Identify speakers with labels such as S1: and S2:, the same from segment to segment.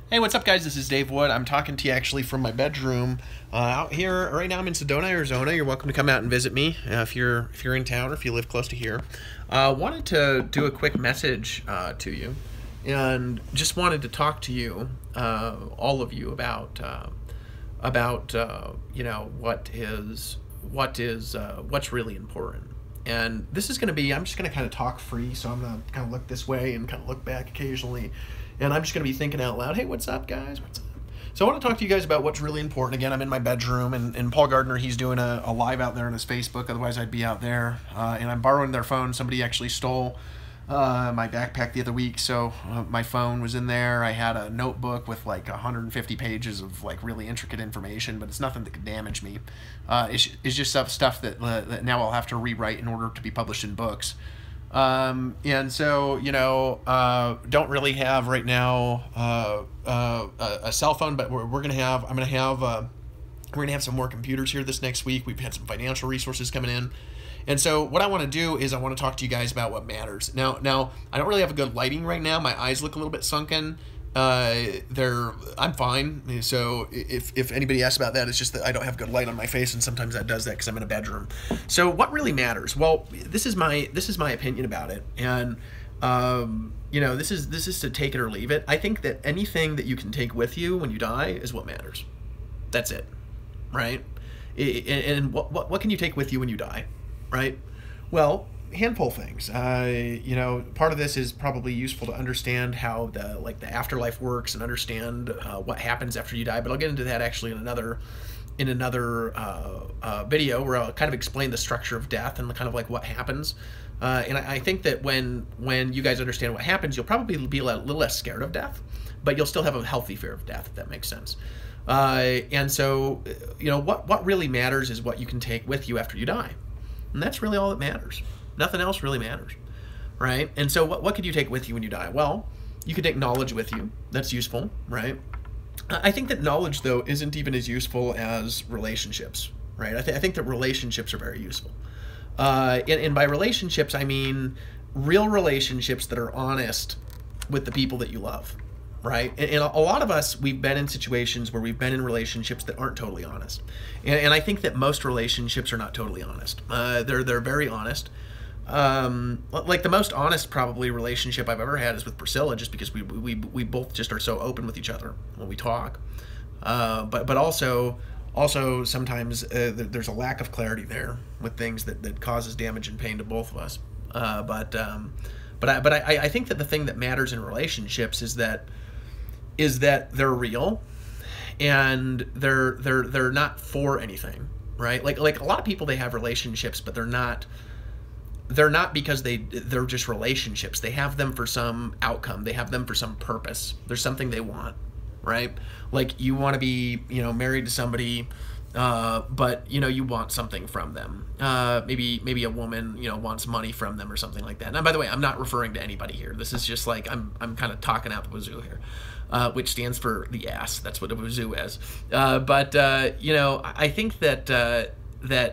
S1: Hey, what's up, guys? This is Dave Wood. I'm talking to you actually from my bedroom out here right now. I'm in Sedona, Arizona. You're welcome to come out and visit me if you're in town or if you live close to here. Wanted to do a quick message to you, and just wanted to talk to you, all of you, about what's really important. And this is going to be, I'm just going to kind of talk free, so I'm going to kind of look this way and kind of look back occasionally. And I'm just going to be thinking out loud, hey, what's up, guys? What's up? So I want to talk to you guys about what's really important. Again, I'm in my bedroom, and Paul Gardner, he's doing a live out there on his Facebook. Otherwise, I'd be out there. And I'm borrowing their phone. Somebody actually stole my backpack the other week, so my phone was in there. I had a notebook with like 150 pages of like really intricate information, but it's nothing that could damage me. It's just stuff that now I'll have to rewrite in order to be published in books. And so, don't really have right now a cell phone, but we're gonna have, we're gonna have some more computers here this next week. We've had some financial resources coming in. And so what I want to do is I want to talk to you guys about what matters. Now I don't really have a good lighting right now. My eyes look a little bit sunken. I'm fine. So if anybody asks about that, it's just that I don't have good light on my face, and sometimes that does that because I'm in a bedroom. So what really matters? Well, this is my opinion about it, and this is to take it or leave it. I think that anything that you can take with you when you die is what matters. That's it, right? And what can you take with you when you die, right? Well, handful of things. Part of this is probably useful to understand how the afterlife works and understand what happens after you die. But I'll get into that actually in another video where I'll kind of explain the structure of death and kind of like what happens. And I think that when you guys understand what happens, you'll probably be a little less scared of death, but you'll still have a healthy fear of death, if that makes sense. And so, what really matters is what you can take with you after you die. And that's really all that matters. Nothing else really matters, right? And so what could you take with you when you die? Well, you could take knowledge with you. That's useful, right? I think that knowledge, though, isn't even as useful as relationships, right? I think that relationships are very useful. And by relationships, I mean real relationships that are honest with the people that you love, right? And a lot of us, we've been in situations where we've been in relationships that aren't totally honest. And I think that most relationships are not totally honest. They're very honest. Like the most honest probably relationship I've ever had is with Priscilla, just because we both just are so open with each other when we talk. But also sometimes there's a lack of clarity there with things that causes damage and pain to both of us. But I think that the thing that matters in relationships is that they're real, and they're not for anything, right? Like a lot of people, they have relationships, but they're not because they're just relationships. They have them for some outcome. They have them for some purpose. There's something they want, right? Like you want to be, married to somebody, but you want something from them. Maybe a woman, wants money from them or something like that. And by the way, I'm not referring to anybody here. This is just like I'm kind of talking out the wazoo here, which stands for the ass. That's what a wazoo is. But I think that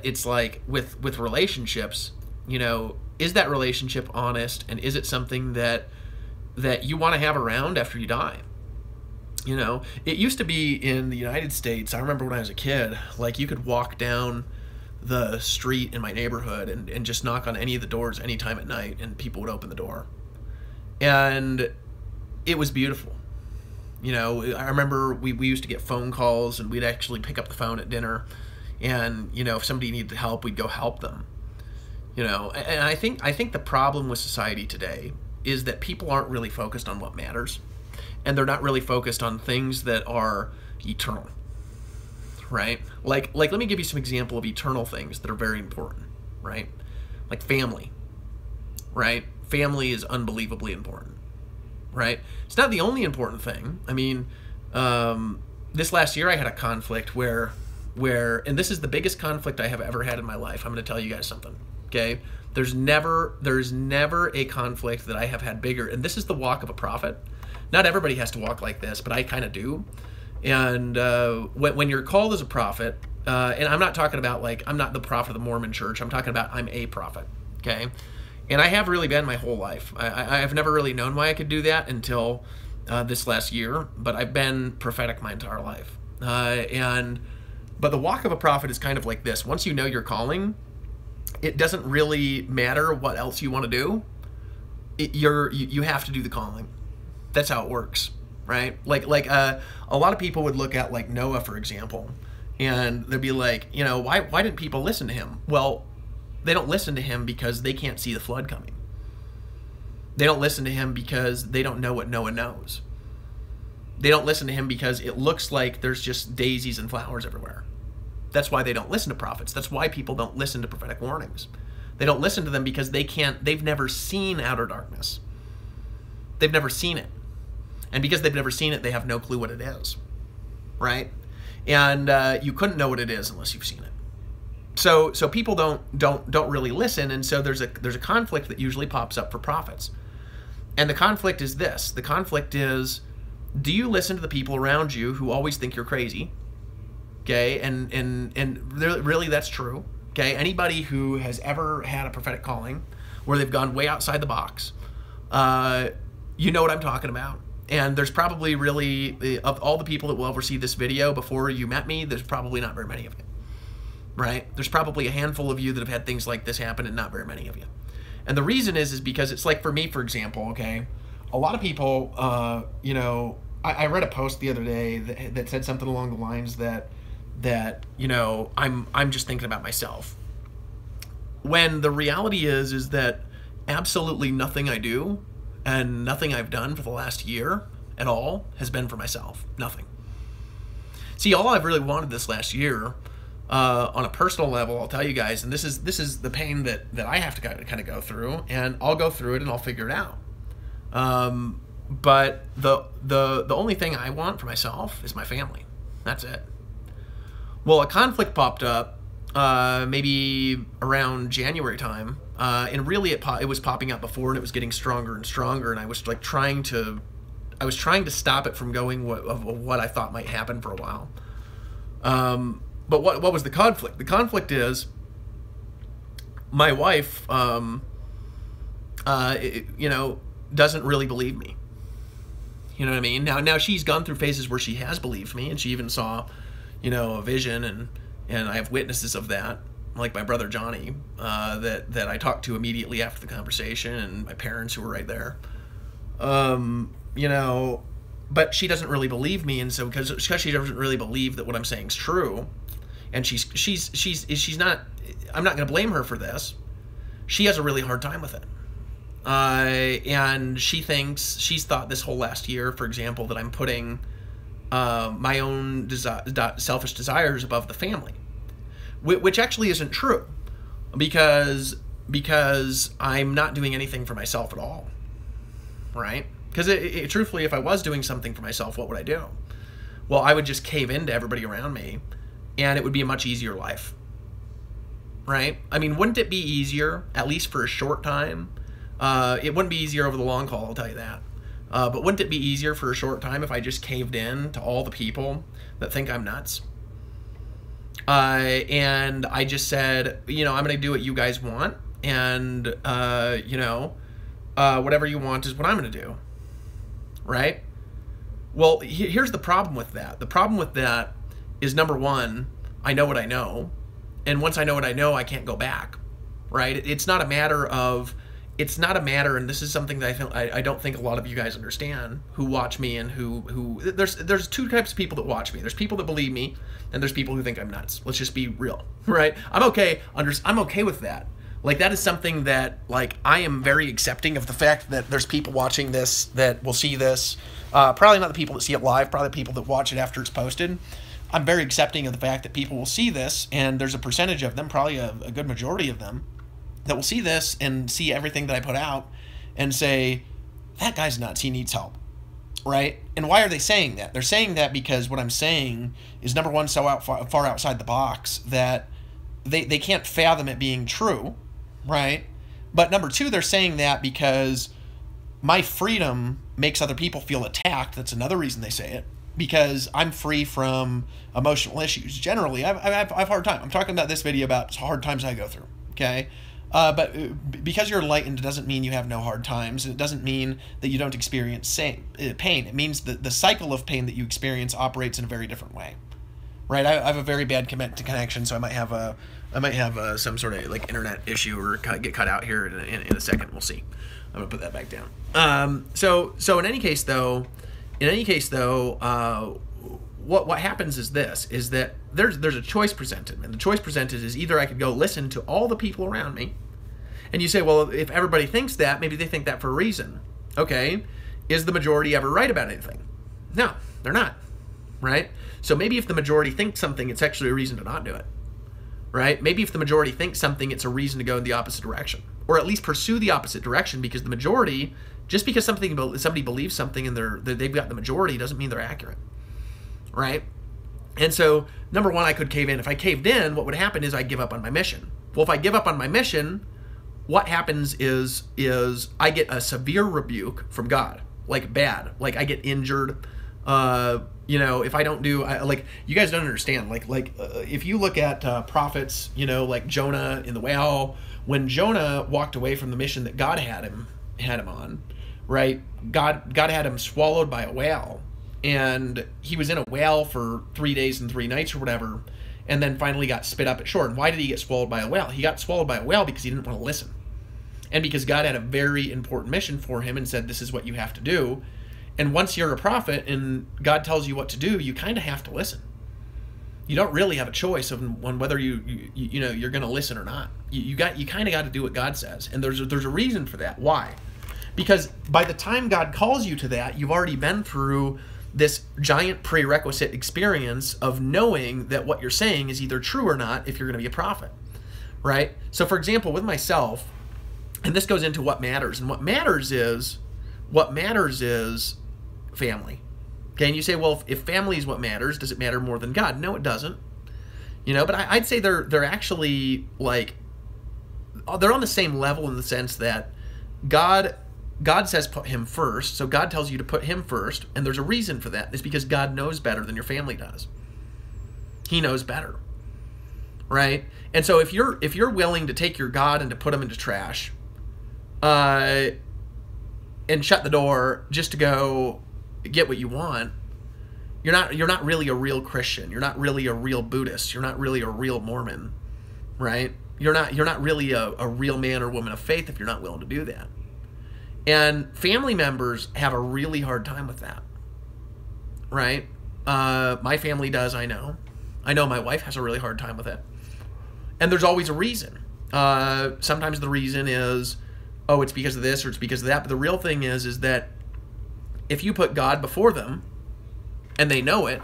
S1: it's like with relationships. Is that relationship honest, and is it something that you want to have around after you die? It used to be in the United States. I remember when I was a kid, like you could walk down the street in my neighborhood and just knock on any of the doors anytime at night, and people would open the door. And it was beautiful. I remember we used to get phone calls, and we'd actually pick up the phone at dinner, and if somebody needed help, we'd go help them. And I think the problem with society today is that people aren't really focused on what matters, and they're not really focused on things that are eternal, right? Like let me give you some example of eternal things that are very important, right? Like family, right? Family is unbelievably important, right? It's not the only important thing. I mean, this last year I had a conflict where, and this is the biggest conflict I have ever had in my life. I'm going to tell you guys something. Okay, there's never a conflict that I have had bigger, and this is the walk of a prophet. Not everybody has to walk like this, but I kind of do. And when you're called as a prophet, and I'm not talking about like I'm not the prophet of the Mormon Church. I'm talking about I'm a prophet. Okay, and I have really been my whole life. I've never really known why I could do that until this last year, but I've been prophetic my entire life. But the walk of a prophet is kind of like this. Once you know your calling, it doesn't really matter what else you want to do. You have to do the calling. That's how it works, right? Like a lot of people would look at like Noah, for example, and they'd be like, why didn't people listen to him? Well, they don't listen to him because they can't see the flood coming. They don't listen to him because they don't know what Noah knows. They don't listen to him because it looks like there's just daisies and flowers everywhere. That's why they don't listen to prophets. That's why people don't listen to prophetic warnings. They don't listen to them because they've never seen outer darkness. They've never seen it. And because they've never seen it, they have no clue what it is, right? And you couldn't know what it is unless you've seen it. So people don't really listen, and so there's a conflict that usually pops up for prophets. And the conflict is this. The conflict is, do you listen to the people around you who always think you're crazy? Okay, and really that's true. Okay, anybody who has ever had a prophetic calling where they've gone way outside the box, you know what I'm talking about. And there's probably really, of all the people that will ever see this video before you met me, there's probably not very many of you, right? There's probably a handful of you that have had things like this happen and not very many of you. And the reason is because it's like for me, for example, okay, a lot of people, I read a post the other day that said something along the lines that I'm just thinking about myself. When the reality is that absolutely nothing I do and nothing I've done for the last year at all has been for myself. Nothing. See, all I've really wanted this last year, on a personal level, I'll tell you guys, and this is the pain that I have to kind of go through, and I'll go through it and I'll figure it out. But the only thing I want for myself is my family. That's it. Well, a conflict popped up maybe around January time, and really it was popping up before, and it was getting stronger and stronger, and I was like trying to stop it from going what I thought might happen for a while. But what was the conflict? The conflict is my wife, doesn't really believe me. You know what I mean? Now she's gone through phases where she has believed me, and she even saw, a vision, and I have witnesses of that, like my brother Johnny, that I talked to immediately after the conversation, and my parents who were right there. But she doesn't really believe me, and so because she doesn't really believe that what I'm saying is true, and she's not. I'm not going to blame her for this. She has a really hard time with it. And she's thought this whole last year, for example, that I'm putting my own selfish desires above the family, which actually isn't true, because I'm not doing anything for myself at all, right? Because truthfully, if I was doing something for myself, what would I do? Well, I would just cave into everybody around me, and it would be a much easier life, right? I mean, wouldn't it be easier, at least for a short time? It wouldn't be easier over the long haul, I'll tell you that. But wouldn't it be easier for a short time if I just caved in to all the people that think I'm nuts? And I just said, I'm going to do what you guys want, and, whatever you want is what I'm going to do, right? Well, here's the problem with that. The problem with that is, number one, I know what I know, and once I know what I know, I can't go back, right? It's not a matter, and this is something that I don't think a lot of you guys understand who watch me, and who there's two types of people that watch me. There's people that believe me, and there's people who think I'm nuts. Let's just be real, right? I'm okay with that. Like, that is something that, like, I am very accepting of the fact that there's people watching this that will see this. Probably not the people that see it live, probably the people that watch it after it's posted. I'm very accepting of the fact that people will see this, and there's a percentage of them, probably a good majority of them, that will see this and see everything that I put out and say, that guy's nuts, he needs help, right? And why are they saying that? They're saying that because what I'm saying is, number one, so far outside the box that they can't fathom it being true, right? But number two, they're saying that because my freedom makes other people feel attacked. That's another reason they say it, because I'm free from emotional issues. Generally, I've hard time. I'm talking about this video about hard times I go through, okay? Because you're enlightened, it doesn't mean you have no hard times. It doesn't mean that you don't experience pain. It means that the cycle of pain that you experience operates in a very different way, right? I have a very bad connection, so I might have some sort of like internet issue or get cut out here in a second. We'll see. I'm gonna put that back down. So in any case though, what happens is that there's a choice presented, and the choice presented is either I could go listen to all the people around me. And you say, well, if everybody thinks that, maybe they think that for a reason. Okay, is the majority ever right about anything? No, they're not, right? So maybe if the majority thinks something, it's actually a reason to not do it, right? Maybe if the majority thinks something, it's a reason to go in the opposite direction, or at least pursue the opposite direction, because the majority, just because somebody believes something and they've got the majority, doesn't mean they're accurate, right? And so, number one, I could cave in. If I caved in, what would happen is I give up on my mission. Well, if I give up on my mission, what happens is I get a severe rebuke from God, like bad, like I get injured. If I don't do, like, you guys don't understand, if you look at prophets, like Jonah in the whale, when Jonah walked away from the mission that God had him on, right? God had him swallowed by a whale, and he was in a whale for 3 days and 3 nights or whatever, and then finally got spit up at shore. And why did he get swallowed by a whale? He got swallowed by a whale because he didn't want to listen. And because God had a very important mission for him and said, this is what you have to do. And once you're a prophet and God tells you what to do, you kind of have to listen. You don't really have a choice on whether you're going to listen or not. You kind of got to do what God says. And there's a reason for that. Why? Because by the time God calls you to that, you've already been through this giant prerequisite experience of knowing that what you're saying is either true or not if you're going to be a prophet, right? So for example, with myself, and this goes into what matters, and what matters is family. Okay, and you say, well, if family is what matters, does it matter more than God? No, it doesn't. But I'd say they're actually they're on the same level in the sense that God says put him first, so God tells you to put him first, and there's a reason for that. It's because God knows better than your family does. He knows better, right? And so if you're willing to take your God and to put him into trash, and shut the door just to go get what you want, you're not really a real Christian. You're not really a real Buddhist. You're not really a real Mormon, right? You're not really a real man or woman of faith if you're not willing to do that. And family members have a really hard time with that, right? My family does, I know. I know my wife has a really hard time with it. And there's always a reason. Sometimes the reason is, oh, it's because of this or it's because of that. But the real thing is that if you put God before them and they know it,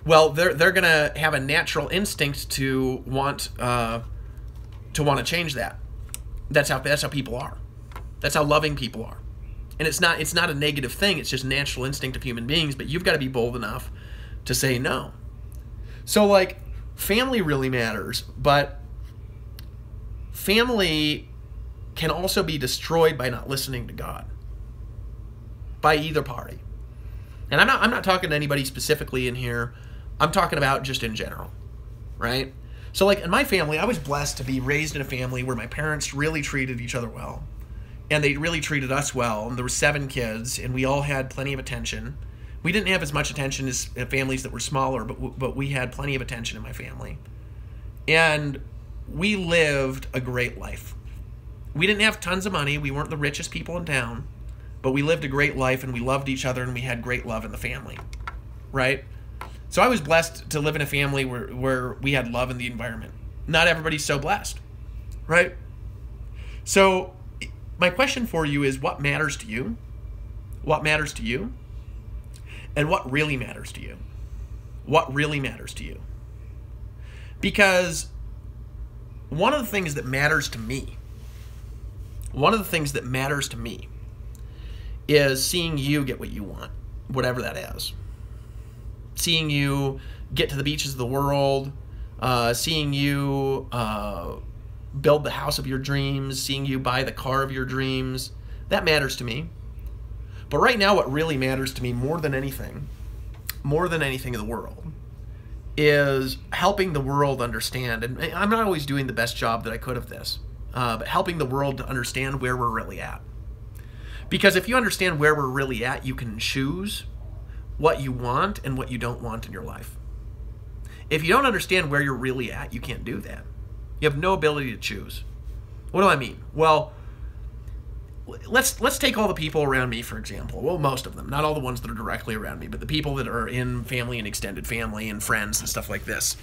S1: well, they're going to have a natural instinct to want to change that. That's how people are. That's how loving people are. And it's not a negative thing. It's just natural instinct of human beings, but you've got to be bold enough to say no. So family really matters, but family can also be destroyed by not listening to God. By either party. And I'm not talking to anybody specifically in here. I'm talking about just in general, right? So in my family, I was blessed to be raised in a family where my parents really treated each other well. And they really treated us well. And there were 7 kids, and we all had plenty of attention. We didn't have as much attention as families that were smaller, but we had plenty of attention in my family. And we lived a great life. We didn't have tons of money. We weren't the richest people in town, but we lived a great life, and we loved each other, and we had great love in the family, right? So I was blessed to live in a family where we had love in the environment. Not everybody's so blessed, right? So my question for you is, what matters to you? What matters to you? And what really matters to you? What really matters to you? Because one of the things that matters to me is seeing you get what you want, whatever that is. Seeing you get to the beaches of the world, seeing you build the house of your dreams, seeing you buy the car of your dreams, that matters to me. But right now, what really matters to me more than anything in the world, is helping the world understand. And I'm not always doing the best job that I could of this. but helping the world to understand where we're really at. Because if you understand where we're really at, you can choose what you want and what you don't want in your life. If you don't understand where you're really at, you can't do that. You have no ability to choose. What do I mean? Well, let's take all the people around me, for example. Well, most of them, not all the ones that are directly around me, but the people that are in family and extended family and friends and stuff like this.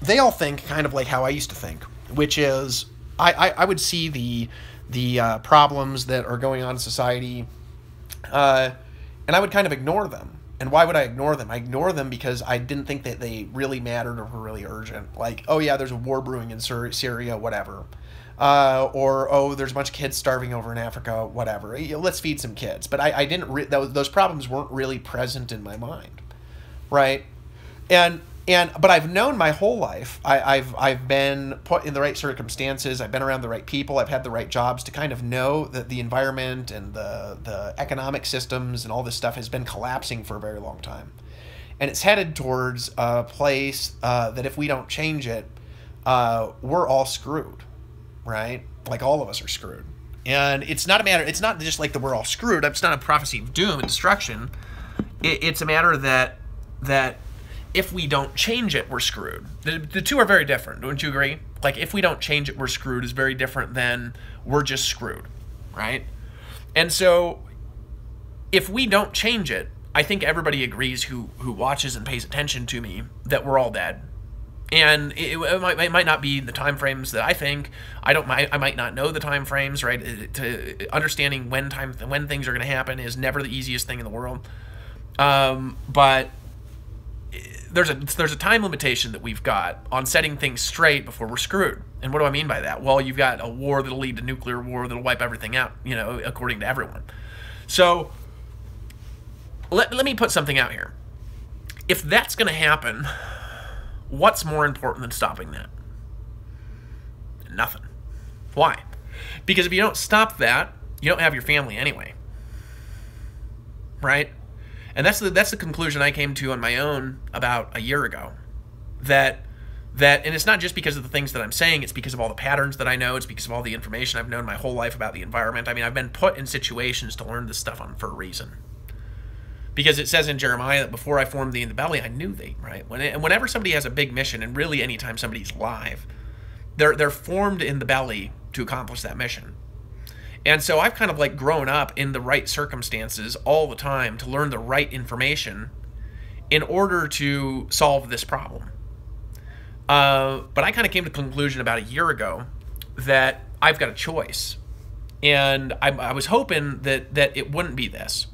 S1: They all think kind of like how I used to think, which is I would see the problems that are going on in society, and I would kind of ignore them. And why would I ignore them? I ignore them because I didn't think that they really mattered or were really urgent. Like, oh yeah, there's a war brewing in Syria, whatever. Or, oh, there's a bunch of kids starving over in Africa, whatever. Let's feed some kids. But I didn't, those problems weren't really present in my mind, right? But I've known my whole life. I've been put in the right circumstances. I've been around the right people. I've had the right jobs to kind of know that the environment and the economic systems and all this stuff has been collapsing for a very long time, and it's headed towards a place that if we don't change it, we're all screwed, right? Like all of us are screwed. And it's not a matter. It's not just like that we're all screwed. It's not a prophecy of doom and destruction. It's a matter that if we don't change it, we're screwed. The two are very different. Don't you agree? Like, if we don't change it, we're screwed is very different than we're just screwed, right? And so if we don't change it, I think everybody agrees who watches and pays attention to me that we're all dead. And it might not be the time frames that I think. I might not know the time frames, right? Understanding when things are going to happen is never the easiest thing in the world. But there's a time limitation that we've got on setting things straight before we're screwed. And what do I mean by that? Well, you've got a war that'll lead to nuclear war that'll wipe everything out, according to everyone. So let me put something out here. If that's going to happen, what's more important than stopping that? Nothing. Why? Because if you don't stop that, you don't have your family anyway. Right? And that's the conclusion I came to on my own about a year ago. That and it's not just because of the things that I'm saying, it's because of all the patterns that I know, it's because of all the information I've known my whole life about the environment. I mean, I've been put in situations to learn this stuff for a reason. Because it says in Jeremiah that before I formed thee in the belly, I knew thee, right? Whenever somebody has a big mission, and really anytime somebody's live, they're formed in the belly to accomplish that mission. And so I've kind of like grown up in the right circumstances all the time to learn the right information in order to solve this problem. But I kind of came to the conclusion about a year ago that I've got a choice. And I was hoping that it wouldn't be this.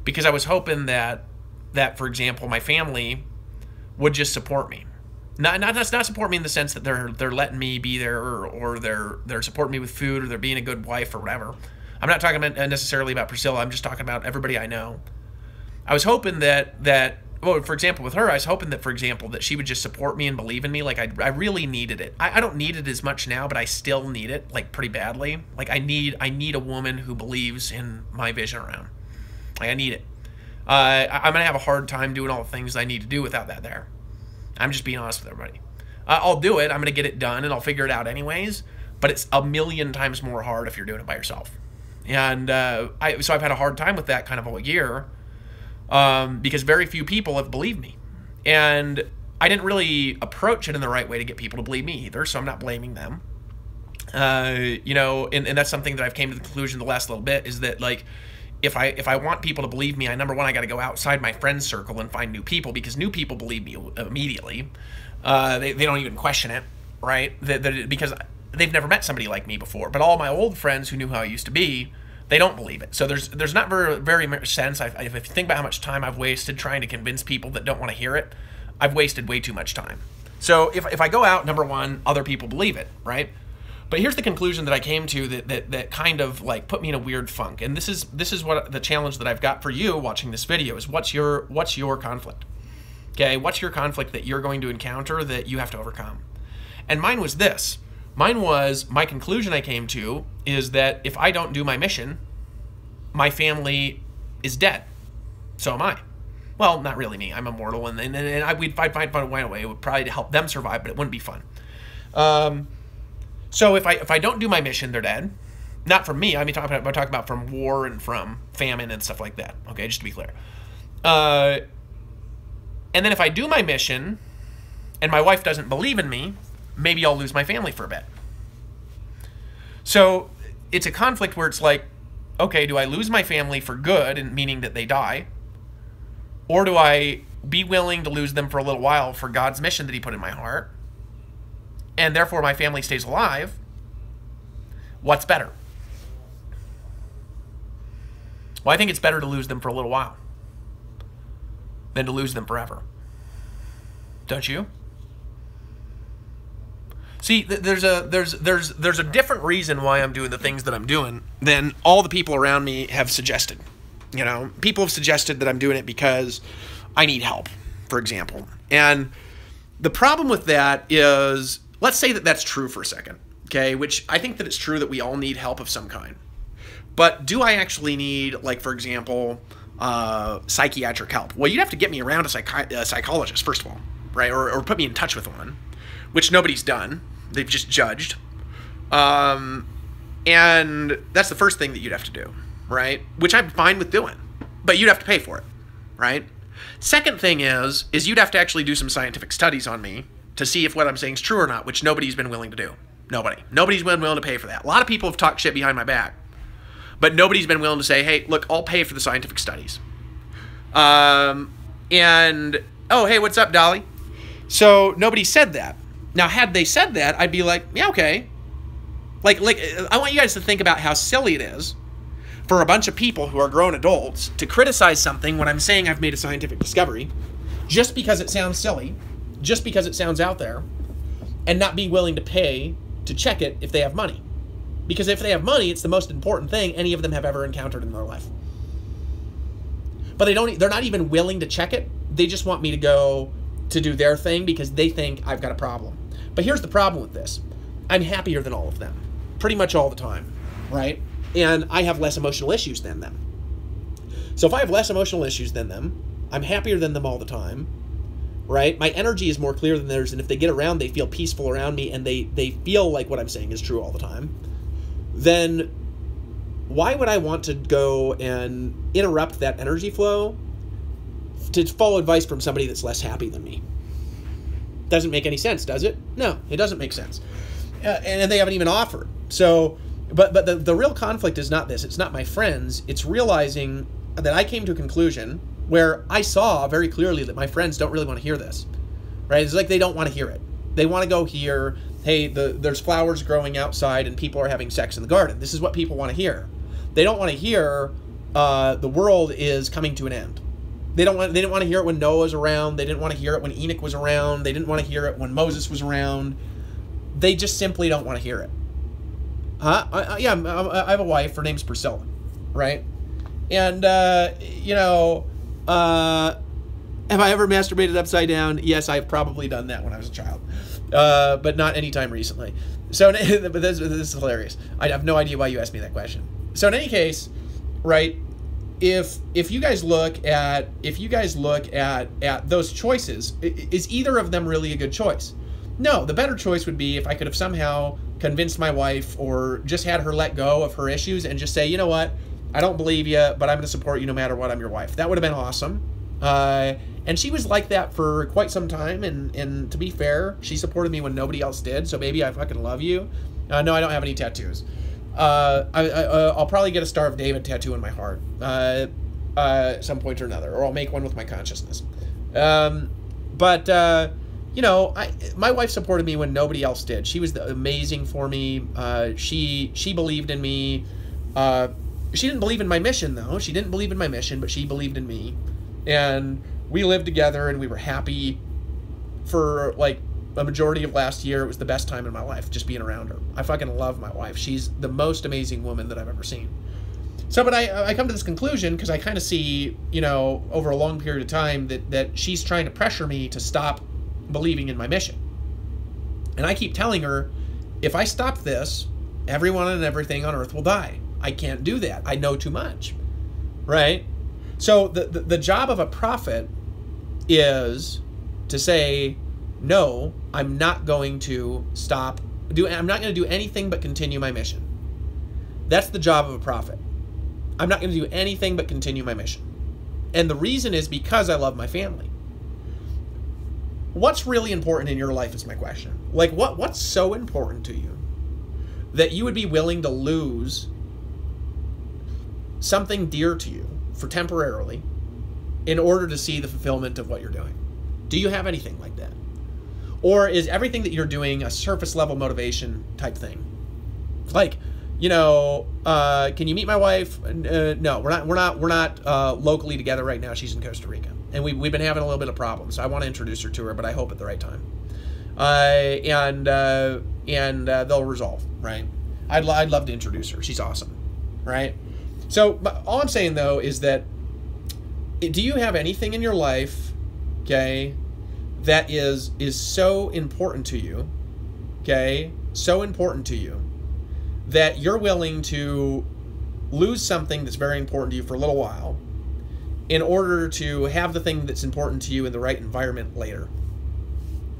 S1: Because I was hoping that for example, my family would just support me. Not support me in the sense that they're letting me be there or they're supporting me with food or they're being a good wife or whatever. I'm not talking necessarily about Priscilla. I'm just talking about everybody I know. I was hoping that well, for example, with her, I was hoping that, for example, that she would just support me and believe in me. Like, I really needed it. I don't need it as much now, but I still need it, like, pretty badly. Like, I need a woman who believes in my vision around. Like, I need it. I'm going to have a hard time doing all the things I need to do without that there. I'm just being honest with everybody. I'll do it. I'm going to get it done, and I'll figure it out anyways. But it's a million times more hard if you're doing it by yourself. And so I've had a hard time with that kind of all year because very few people have believed me. And I didn't really approach it in the right way to get people to believe me either, so I'm not blaming them. And that's something that I've came to the conclusion the last little bit is that, like, if I want people to believe me, number one, I got to go outside my friend circle and find new people, because new people believe me immediately. They don't even question it, right? Because they've never met somebody like me before. But all my old friends who knew how I used to be, they don't believe it. So there's not very much sense. If you think about how much time I've wasted trying to convince people that don't want to hear it, I've wasted way too much time. So if I go out, number one, other people believe it, right? But here's the conclusion that I came to that kind of like put me in a weird funk. And this is what the challenge that I've got for you watching this video is: what's your conflict? Okay, what's your conflict that you're going to encounter that you have to overcome? And mine was this. Mine was, my conclusion I came to is that if I don't do my mission, my family is dead. So am I. Well, not really me. I'm immortal, and we'd find a way probably to help them survive, but it wouldn't be fun. So if I don't do my mission, they're dead. Not from me. I mean, I'm talking about from war and from famine and stuff like that. Okay, just to be clear. And then if I do my mission and my wife doesn't believe in me, maybe I'll lose my family for a bit. So it's a conflict where it's like, okay, do I lose my family for good, and meaning that they die? Or do I be willing to lose them for a little while for God's mission that he put in my heart, and therefore my family stays alive? What's better? Well, I think it's better to lose them for a little while than to lose them forever. Don't you? See, there's a different reason why I'm doing the things that I'm doing than all the people around me have suggested. You know, people have suggested that I'm doing it because I need help, for example. And the problem with that is, let's say that that's true for a second, okay? Which I think that it's true that we all need help of some kind. But do I actually need, like, for example, psychiatric help? Well, you'd have to get me around a psychologist, first of all, right? Or put me in touch with one, which nobody's done. They've just judged. And that's the first thing that you'd have to do, right? Which I'm fine with doing. But you'd have to pay for it, right? Second thing is you'd have to actually do some scientific studies on me to see if what I'm saying is true or not, which nobody's been willing to do. Nobody's been willing to pay for that. A lot of people have talked shit behind my back, but nobody's been willing to say, hey, look, I'll pay for the scientific studies. And, oh, hey, what's up, Dolly? So nobody said that. Now, had they said that, I'd be like, yeah, okay. Like, I want you guys to think about how silly it is for a bunch of people who are grown adults to criticize something when I'm saying I've made a scientific discovery just because it sounds silly, just because it sounds out there, and not be willing to pay to check it if they have money. Because if they have money, it's the most important thing any of them have ever encountered in their life. But they're not even willing to check it. They just want me to go to do their thing because they think I've got a problem. But here's the problem with this. I'm happier than all of them, pretty much all the time, right? And I have less emotional issues than them. So if I have less emotional issues than them, I'm happier than them all the time, right? My energy is more clear than theirs, and if they get around, they feel peaceful around me, and they feel like what I'm saying is true all the time, then why would I want to go and interrupt that energy flow to follow advice from somebody that's less happy than me? Doesn't make any sense, does it? No, it doesn't make sense. And they haven't even offered. So, but the real conflict is not this. It's not my friends. It's realizing that I came to a conclusion where I saw very clearly that my friends don't really want to hear this, right? It's like they don't want to hear it. They want to go hear, hey, there's flowers growing outside and people are having sex in the garden. This is what people want to hear. They don't want to hear the world is coming to an end. They didn't want to hear it when Noah was around. They didn't want to hear it when Enoch was around. They didn't want to hear it when Moses was around. They just simply don't want to hear it. I have a wife. Her name's Priscilla, right? And, have I ever masturbated upside down? Yes, I've probably done that when I was a child, but not anytime recently. So, but this is hilarious. I have no idea why you asked me that question. So in any case, right, if you guys look at those choices, is either of them really a good choice? No, the better choice would be if I could have somehow convinced my wife or just had her let go of her issues and just say, you know what, I don't believe you, but I'm going to support you no matter what. I'm your wife. That would have been awesome. And she was like that for quite some time. And to be fair, she supported me when nobody else did. So baby, I fucking love you. No, I don't have any tattoos. I'll probably get a Star of David tattoo in my heart at some point or another, or I'll make one with my consciousness. My wife supported me when nobody else did. She was amazing for me. She believed in me. She didn't believe in my mission, though. She didn't believe in my mission, but she believed in me. And we lived together, and we were happy for, like, a majority of last year. It was the best time in my life, just being around her. I fucking love my wife. She's the most amazing woman that I've ever seen. So, but I come to this conclusion because I kind of see, over a long period of time that she's trying to pressure me to stop believing in my mission. And I keep telling her, if I stop this, everyone and everything on earth will die. I can't do that. I know too much, right? So the job of a prophet is to say, no, I'm not going to stop I'm not going to do anything but continue my mission. That's the job of a prophet. I'm not going to do anything but continue my mission. And the reason is because I love my family. What's really important in your life is my question. Like, what's so important to you that you would be willing to lose something dear to you for temporarily in order to see the fulfillment of what you're doing? Do you have anything like that? Or is everything that you're doing a surface level motivation type thing? Like, you know, can you meet my wife? No, we're not locally together right now. She's in Costa Rica, and we've been having a little bit of problems. So I want to introduce her to her, but I hope at the right time. And they'll resolve, right? I'd love to introduce her. She's awesome, right? So all I'm saying though is that, do you have anything in your life, okay, that is so important to you, okay, so important to you that you're willing to lose something that's very important to you for a little while in order to have the thing that's important to you in the right environment later,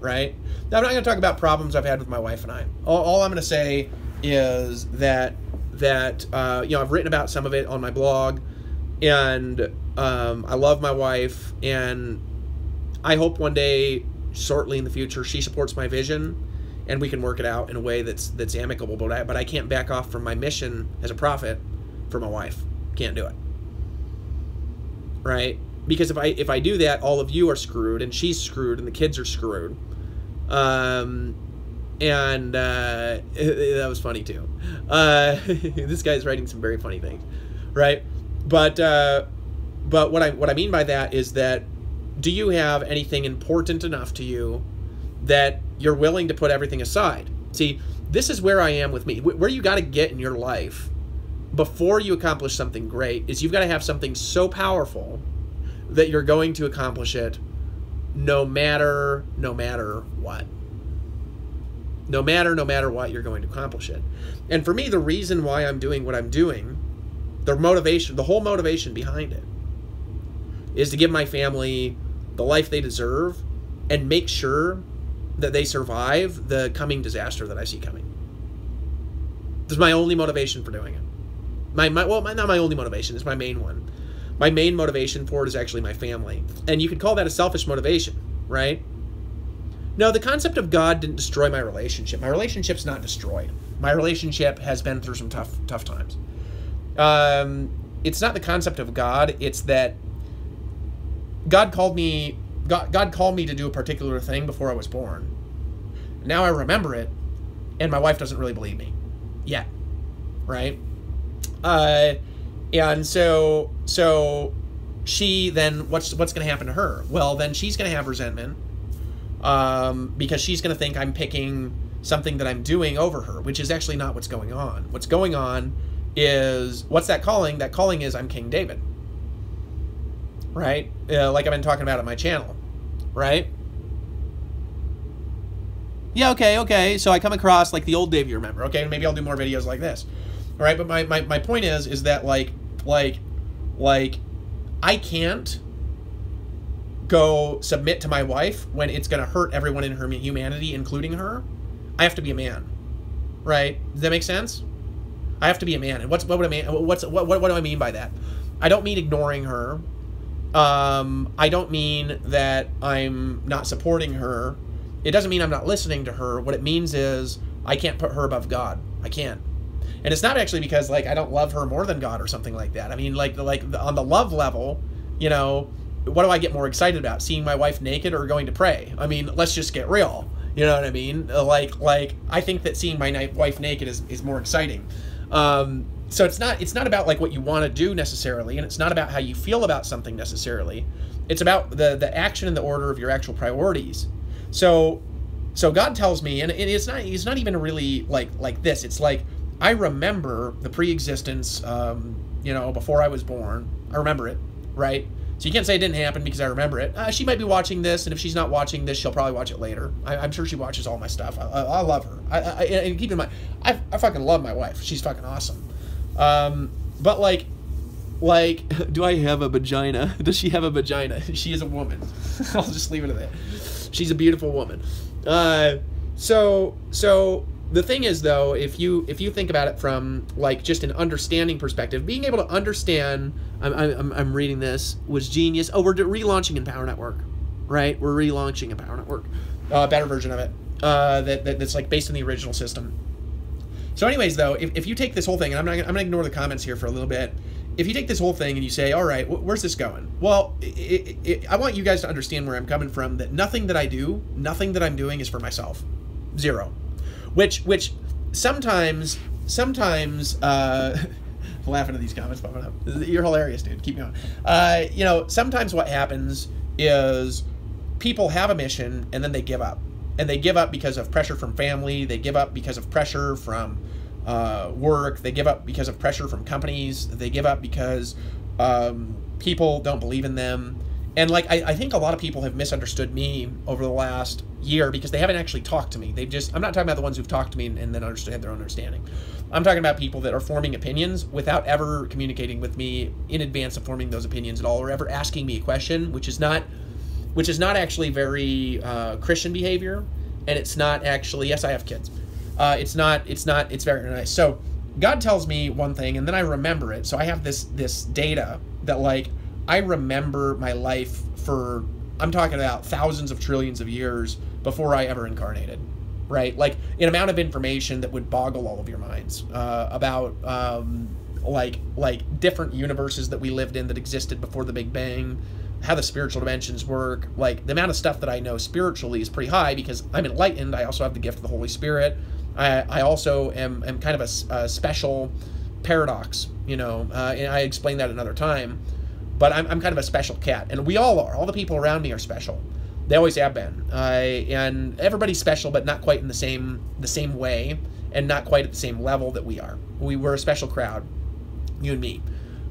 S1: right? Now, I'm not going to talk about problems I've had with my wife and I. All I'm going to say is that you know, I've written about some of it on my blog, and I love my wife, and I hope one day, shortly in the future, she supports my vision, and we can work it out in a way that's amicable. But I can't back off from my mission as a prophet for my wife. Can't do it, right? Because if I do that, all of you are screwed, and she's screwed, and the kids are screwed. And that was funny too. This guy's writing some very funny things, right? But what I mean by that is that, do you have anything important enough to you that you're willing to put everything aside? See, this is where I am with me. Where you got to get in your life before you accomplish something great is you've got to have something so powerful that you're going to accomplish it no matter what. No matter what, you're going to accomplish it. And for me, the reason why I'm doing what I'm doing, the whole motivation behind it, is to give my family the life they deserve and make sure that they survive the coming disaster that I see coming. This is my only motivation for doing it. Not my only motivation, it's my main one. My main motivation for it is actually my family. And you could call that a selfish motivation, right? No, the concept of God didn't destroy my relationship. My relationship's not destroyed. My relationship has been through some tough times. It's not the concept of God, it's that God called me to do a particular thing before I was born. Now I remember it, and my wife doesn't really believe me yet, right? And so she then, what's going to happen to her? Well, then she's going to have resentment, because she's going to think I'm picking something that I'm doing over her, which is actually not what's going on. What's going on is, what's that calling? That calling is I'm King David, right? Like I've been talking about on my channel, right? Yeah, okay. So I come across like the old Dave you remember. Okay, maybe I'll do more videos like this. All right, but my point is that like I can't go submit to my wife when it's going to hurt everyone in her humanity, including her. I have to be a man, right? Does that make sense? I have to be a man. And what do I mean by that? I don't mean ignoring her. I don't mean that I'm not supporting her. It doesn't mean I'm not listening to her. What it means is I can't put her above God. I can't. And it's not actually because like I don't love her more than God or something like that. I mean, like on the love level, you know, what do I get more excited about? Seeing my wife naked or going to pray? I mean, let's just get real. You know what I mean? Like I think that seeing my wife naked is more exciting. So it's not about like what you want to do necessarily, and it's not about how you feel about something necessarily. It's about the action and the order of your actual priorities. So God tells me, and it's not even really like this. It's like I remember the pre-existence, you know, before I was born. I remember it, right? So you can't say it didn't happen because I remember it. She might be watching this, and if she's not watching this, she'll probably watch it later. I'm sure she watches all my stuff. I love her. And keep in mind, I fucking love my wife. She's fucking awesome. But like, do I have a vagina? Does she have a vagina? She is a woman. I'll just leave it at that. She's a beautiful woman. So the thing is, though, if you think about it from like just an understanding perspective, being able to understand, I'm reading this, was genius. Oh, we're relaunching Empower Network, right? We're relaunching Empower Network, a better version of it that's like based on the original system. So, anyways, though, if you take this whole thing, and I'm gonna ignore the comments here for a little bit. If you take this whole thing and you say, all right, where's this going? Well, I want you guys to understand where I'm coming from. That nothing that I do, nothing that I'm doing is for myself. Zero. Which sometimes laughing at these comments popping up. You're hilarious, dude. Keep going. You know, sometimes what happens is people have a mission and then they give up. And they give up because of pressure from family. They give up because of pressure from work. They give up because of pressure from companies. They give up because people don't believe in them. And like I think a lot of people have misunderstood me over the last year because they haven't actually talked to me. They've just, I'm not talking about the ones who've talked to me and then had their own understanding. I'm talking about people that are forming opinions without ever communicating with me in advance of forming those opinions at all, or ever asking me a question, which is not actually very Christian behavior, and it's not actually, yes, I have kids. It's very nice. So God tells me one thing, and then I remember it. So I have this data that, like, I remember my life for, I'm talking about thousands of trillions of years before I ever incarnated, right? Like an amount of information that would boggle all of your minds about like different universes that we lived in that existed before the Big Bang, how the spiritual dimensions work. Like the amount of stuff that I know spiritually is pretty high because I'm enlightened. I also have the gift of the Holy Spirit. I also am kind of a special paradox, you know, and I explain that another time. But I'm kind of a special cat, and we all are. All the people around me are special. They always have been. And everybody's special, but not quite in the same way, and not quite at the same level that we are. We're a special crowd, you and me.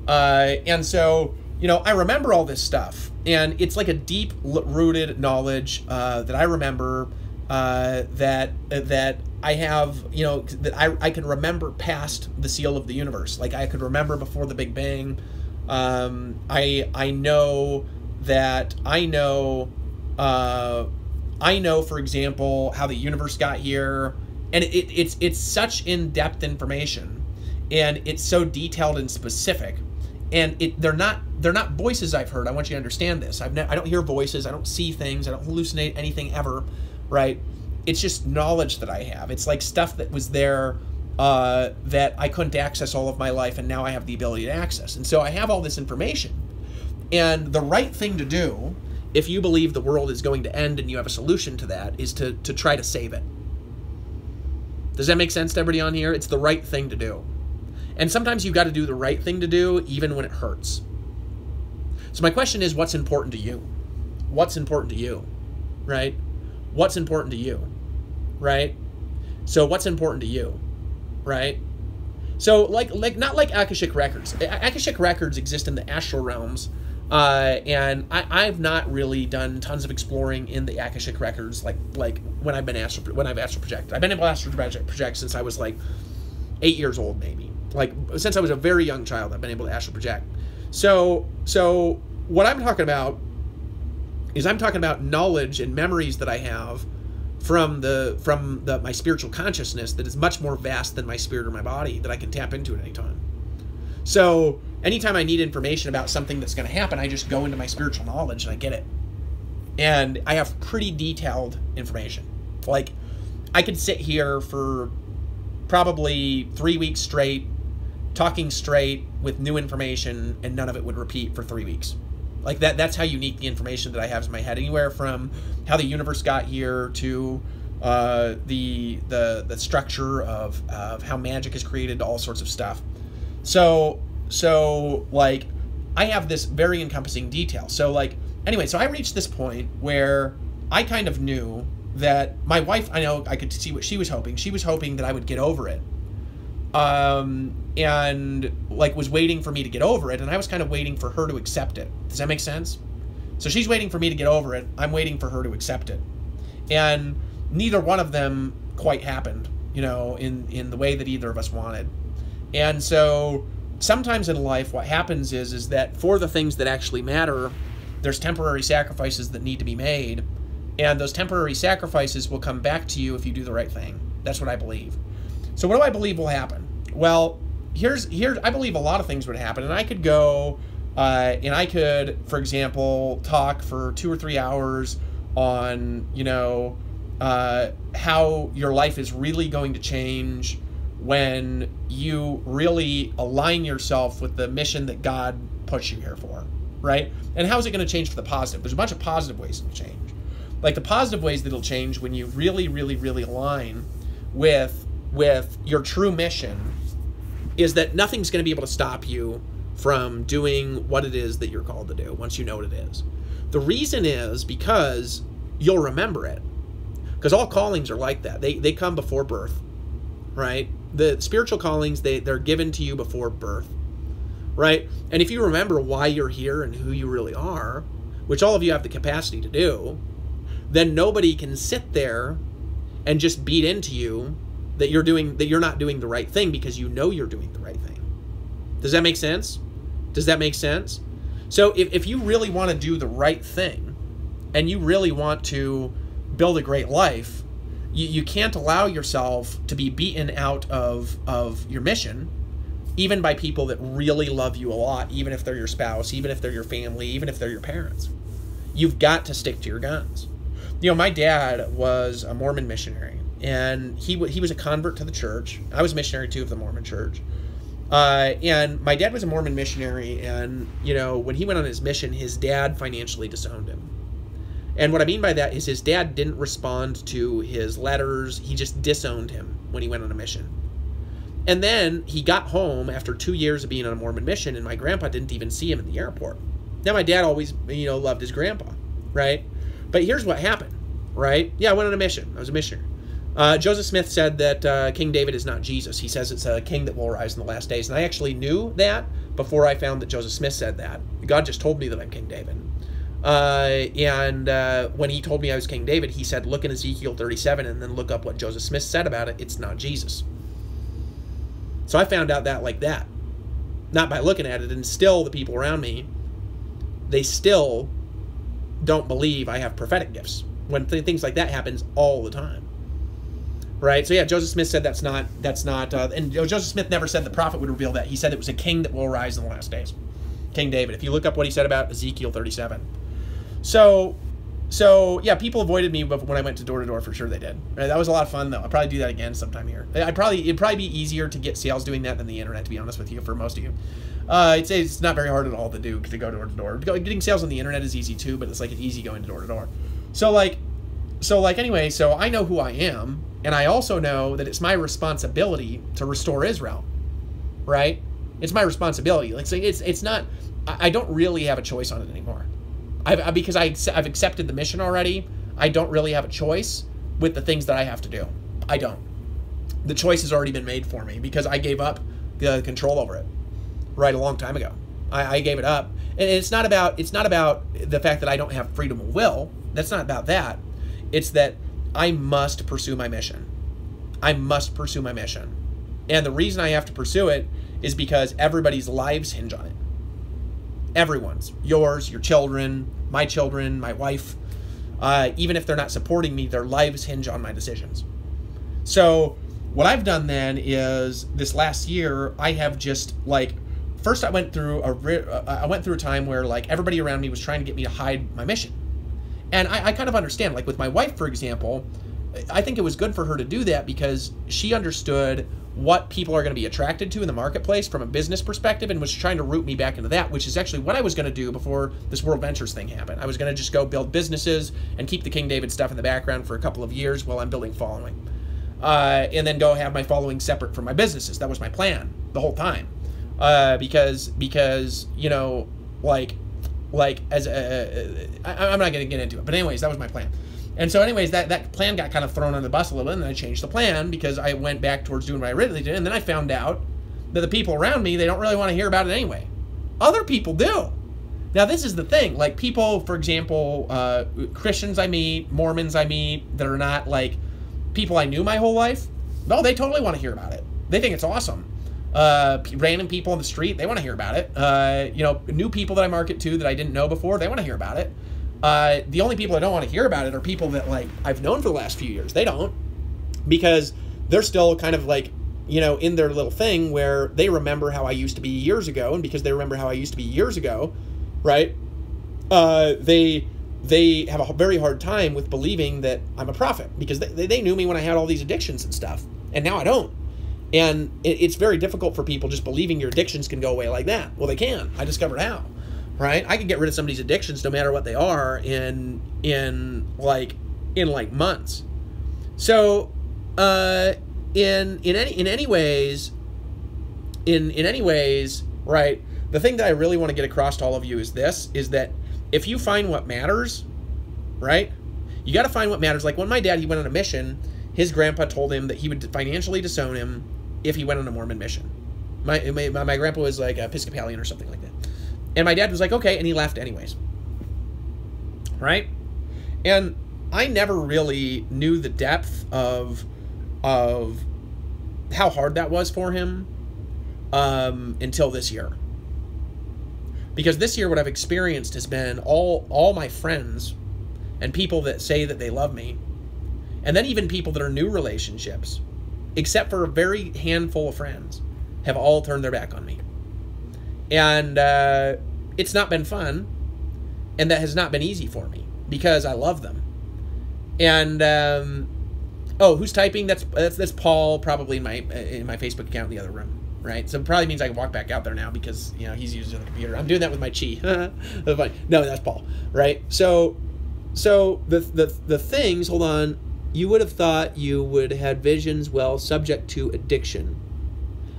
S1: And so, you know, I remember all this stuff, and it's like a deep-rooted knowledge that I remember that I have, you know, that I can remember past the seal of the universe. Like I could remember before the Big Bang. I know, for example, how the universe got here, and it's such in-depth information, and it's so detailed and specific, and they're not voices I've heard. I want you to understand this. I don't hear voices. I don't see things. I don't hallucinate anything ever, right? It's just knowledge that I have. It's like stuff that was there that I couldn't access all of my life, and now I have the ability to access. And so I have all this information. And the right thing to do, if you believe the world is going to end and you have a solution to that, is to try to save it. Does that make sense to everybody on here? It's the right thing to do. And sometimes you've got to do the right thing to do, even when it hurts. So my question is, what's important to you? What's important to you, right? What's important to you, right? So what's important to you? Right? So like not like Akashic Records. Akashic Records exist in the astral realms, and I've not really done tons of exploring in the Akashic Records like when I've astral projected. I've been able to astral project since I was like 8 years old, maybe. Like since I was a very young child, I've been able to astral project. So what I'm talking about is I'm talking about knowledge and memories that I have from my spiritual consciousness that is much more vast than my spirit or my body, that I can tap into at any time. So anytime I need information about something that's going to happen, I just go into my spiritual knowledge and I get it. And I have pretty detailed information. Like I could sit here for probably 3 weeks straight, talking straight with new information, and none of it would repeat for 3 weeks. Like that's how unique the information that I have in my head. Anywhere from how the universe got here to the structure of how magic is created to all sorts of stuff. So like I have this very encompassing detail. So like anyway, so I reached this point where I kind of knew that my wife, I know I could see what she was hoping. She was hoping that I would get over it. And like was waiting for me to get over it, and I was kind of waiting for her to accept it. Does that make sense? So she's waiting for me to get over it. I'm waiting for her to accept it. And neither one of them quite happened, you know, in the way that either of us wanted. And so sometimes in life what happens is that for the things that actually matter, there's temporary sacrifices that need to be made, and those temporary sacrifices will come back to you if you do the right thing. That's what I believe. So what do I believe will happen? Well, here's I believe a lot of things would happen, and I could go and I could, for example, talk for 2 or 3 hours on, how your life is really going to change when you really align yourself with the mission that God puts you here for, right? And how is it going to change for the positive? There's a bunch of positive ways it'll change. Like the positive ways that it'll change when you really, really, really align with your true mission is that nothing's going to be able to stop you from doing what it is that you're called to do once you know what it is. The reason is because you'll remember it. Because all callings are like that. They come before birth, right? The spiritual callings, they're given to you before birth, right? And if you remember why you're here and who you really are, which all of you have the capacity to do, then nobody can sit there and just beat into you that you're not doing the right thing because you know you're doing the right thing. Does that make sense? Does that make sense? So if you really want to do the right thing and you really want to build a great life, you can't allow yourself to be beaten out of your mission, even by people that really love you a lot, even if they're your spouse, even if they're your family, even if they're your parents. You've got to stick to your guns. My dad was a Mormon missionary, and he was a convert to the church. I was a missionary too of the Mormon church. And my dad was a Mormon missionary, and when he went on his mission, his dad financially disowned him. And what I mean by that is his dad didn't respond to his letters. He just disowned him when he went on a mission. And then he got home after 2 years of being on a Mormon mission, and my grandpa didn't even see him in the airport. Now, my dad always, loved his grandpa, right? But here's what happened, right? Yeah, I went on a mission. I was a missionary. Joseph Smith said that King David is not Jesus. He says it's a king that will rise in the last days. And I actually knew that before I found that Joseph Smith said that. God just told me that I'm King David. When he told me I was King David, he said, look in Ezekiel 37 and then look up what Joseph Smith said about it. It's not Jesus. So I found out that like that. Not by looking at it. And still the people around me, they still don't believe I have prophetic gifts when things like that happens all the time. Right? So yeah, Joseph Smith said that's not, and Joseph Smith never said the prophet would reveal that. He said it was a king that will arise in the last days. King David. If you look up what he said about Ezekiel 37. So yeah, people avoided me when I went to door to door, for sure they did. Right? That was a lot of fun though. I'll probably do that again sometime here. It'd probably be easier to get sales doing that than the internet, to be honest with you, for most of you. I'd say it's not very hard at all to do, to go door to door. Getting sales on the internet is easy too, but it's like it's easy going door to door. So anyway, so I know who I am, and I also know that it's my responsibility to restore Israel, right? It's my responsibility. Like, it's not, I don't really have a choice on it anymore. Because I've accepted the mission already, I don't really have a choice with the things that I have to do. I don't. The choice has already been made for me because I gave up the control over it right a long time ago. I gave it up. And it's not about the fact that I don't have freedom of will. That's not about that. It's that I must pursue my mission. I must pursue my mission. And the reason I have to pursue it is because everybody's lives hinge on it. Everyone's. Yours, your children, my wife. Even if they're not supporting me, their lives hinge on my decisions. So what I've done then is this last year, I have just first I went through a time where everybody around me was trying to get me to hide my mission. And I kind of understand, with my wife, for example, I think it was good for her to do that because she understood what people are going to be attracted to in the marketplace from a business perspective and was trying to root me back into that, which is actually what I was going to do before this World Ventures thing happened. I was going to just go build businesses and keep the King David stuff in the background for a couple of years while I'm building following. And then go have my following separate from my businesses. That was my plan the whole time. Because I'm not going to get into it, but anyways, that was my plan. And so anyways, that plan got kind of thrown on the bus a little bit, and then I changed the plan because I went back towards doing what I originally did, and then I found out that the people around me, they don't really want to hear about it anyway. Other people do. Now, this is the thing. People, for example, Christians I meet, Mormons I meet, that are not people I knew my whole life, no, they totally want to hear about it. They think it's awesome. Random people on the street, they want to hear about it. New people that I market to that I didn't know before, they want to hear about it. The only people that don't want to hear about it are people that I've known for the last few years. They don't, because
S2: they're still kind of like, you know, in their little thing where they remember how I used to be years ago, and because they remember how I used to be years ago, right? They have a very hard time with believing that I'm a prophet, because they knew me when I had all these addictions and stuff, and now I don't. And it's very difficult for people just believing your addictions can go away like that. Well, they can. I discovered how, right? I can get rid of somebody's addictions no matter what they are in like months. So, in any ways, right? The thing that I really want to get across to all of you is this: is that if you find what matters, right? You got to find what matters. Like when my dad, he went on a mission, his grandpa told him that he would financially disown him if he went on a Mormon mission. My grandpa was like Episcopalian or something like that. And my dad was like, okay, and he left anyways. Right? And I never really knew the depth of how hard that was for him until this year. Because this year what I've experienced has been all my friends and people that say that they love me, and then even people that are new relationships, except for a very handful of friends, have all turned their back on me. And it's not been fun, and that has not been easy for me because I love them. And oh, who's typing? That's Paul, probably in my Facebook account in the other room. Right, so it probably means I can walk back out there now because, you know, he's using the computer. I'm doing that with my chi. No, that's Paul. Right. So the things. Hold on. You would have thought you would have had visions. Well, subject to addiction.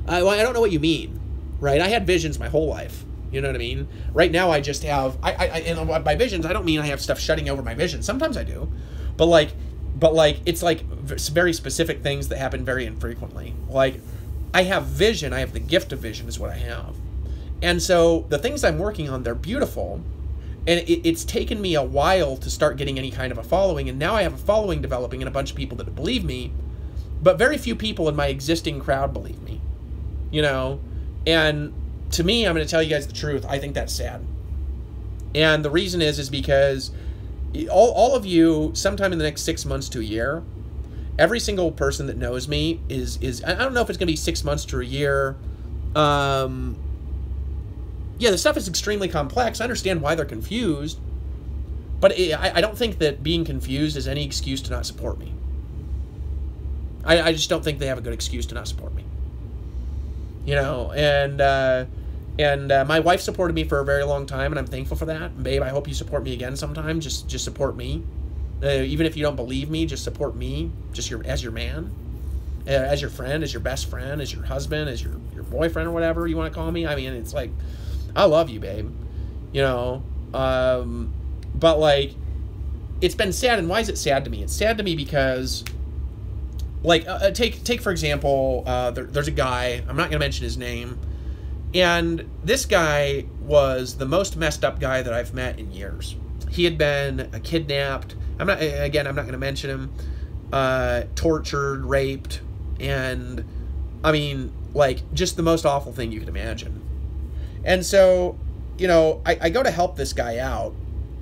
S2: I don't know what you mean. Right. I had visions my whole life. You know what I mean? Right now, I just have. And by visions, I don't mean I have stuff shutting over my vision. Sometimes I do, but like it's like very specific things that happen very infrequently. Like, I have vision. I have the gift of vision is what I have. And so the things I'm working on, they're beautiful. And it's taken me a while to start getting any kind of a following. And now I have a following developing and a bunch of people that believe me. But very few people in my existing crowd believe me. You know? And to me, I'm going to tell you guys the truth. I think that's sad. And the reason is because all of you, sometime in the next 6 months to a year, every single person that knows me is I don't know if it's going to be 6 months to a year. Yeah, the stuff is extremely complex. I understand why they're confused. But I don't think that being confused is any excuse to not support me. I just don't think they have a good excuse to not support me. You know, and my wife supported me for a very long time, and I'm thankful for that. Babe, I hope you support me again sometime. Just support me. Even if you don't believe me, just support me, just as your man, as your friend, as your best friend, as your husband, as your boyfriend or whatever you want to call me. I mean, it's like, I love you, babe, you know, but like, it's been sad. And why is it sad to me? It's sad to me because, like, take for example, there's a guy, I'm not going to mention his name, and this guy was the most messed up guy that I've met in years. He had been kidnapped. I'm not going to mention him, tortured, raped, and I mean, like, just the most awful thing you could imagine. And so, you know, I go to help this guy out,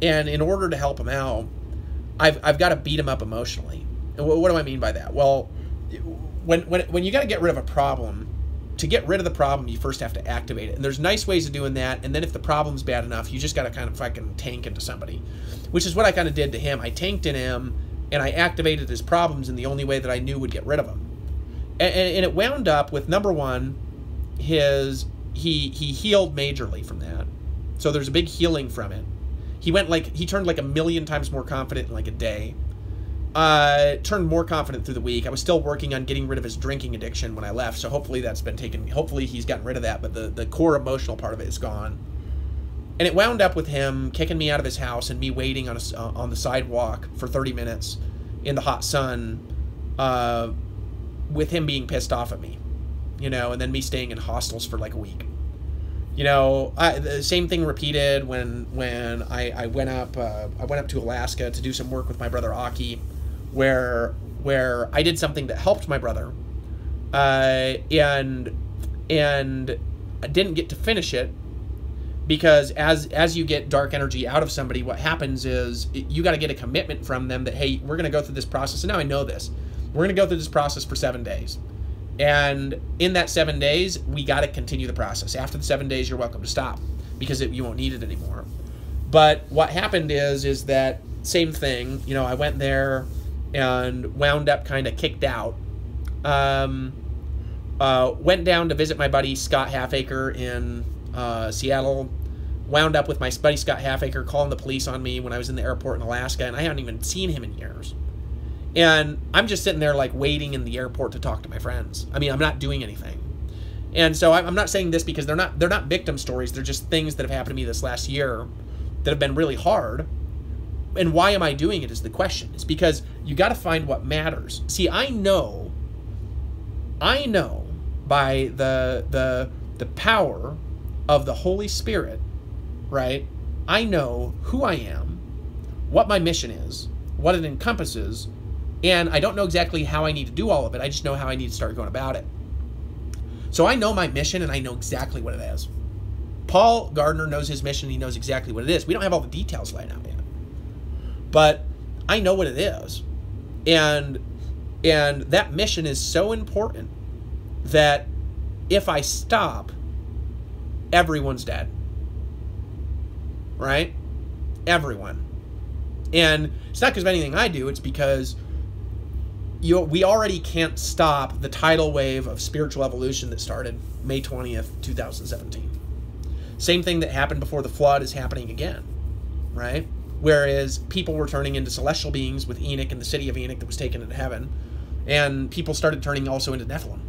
S2: and in order to help him out, I've got to beat him up emotionally. And what do I mean by that? Well, when you got to get rid of a problem, to get rid of the problem, you first have to activate it. And there's nice ways of doing that. And then if the problem's bad enough, you just got to kind of fucking tank into somebody, which is what I kind of did to him. I tanked in him, and I activated his problems in the only way that I knew would get rid of him. And it wound up with, number one, he healed majorly from that. So there's a big healing from it. He turned like 1,000,000 times more confident in like a day. Turned more confident through the week. I was still working on getting rid of his drinking addiction when I left, so hopefully that's been taken. Hopefully he's gotten rid of that, but the core emotional part of it is gone. And it wound up with him kicking me out of his house and me waiting on the sidewalk for 30 minutes in the hot sun, with him being pissed off at me, you know, and then me staying in hostels for like a week. You know, the same thing repeated when I went up to Alaska to do some work with my brother Aki, where I did something that helped my brother, and I didn't get to finish it because as you get dark energy out of somebody, what happens is you got to get a commitment from them that, hey, we're going to go through this process. And now I know this. We're going to go through this process for 7 days. And in that 7 days, we got to continue the process. After the 7 days, you're welcome to stop because you won't need it anymore. But what happened is that same thing. You know, I went there and wound up kind of kicked out. Went down to visit my buddy Scott Halfacre in Seattle. Wound up with my buddy Scott Halfacre calling the police on me when I was in the airport in Alaska, and I haven't even seen him in years. And I'm just sitting there like waiting in the airport to talk to my friends. I mean, I'm not doing anything. And so I'm not saying this because they're not victim stories. They're just things that have happened to me this last year that have been really hard. And why am I doing it is the question. It's because you got to find what matters. See, I know by the power of the Holy Spirit, right? I know who I am, what my mission is, what it encompasses, and I don't know exactly how I need to do all of it. I just know how I need to start going about it. So I know my mission, and I know exactly what it is. Paul Gardner knows his mission. He knows exactly what it is. We don't have all the details laid out yet, but I know what it is, and that mission is so important that if I stop, everyone's dead. Right? Everyone. And it's not because of anything I do, it's because we already can't stop the tidal wave of spiritual evolution that started May 20th, 2017. Same thing that happened before the flood is happening again, right? Whereas people were turning into celestial beings with Enoch and the city of Enoch that was taken into heaven, and people started turning also into Nephilim.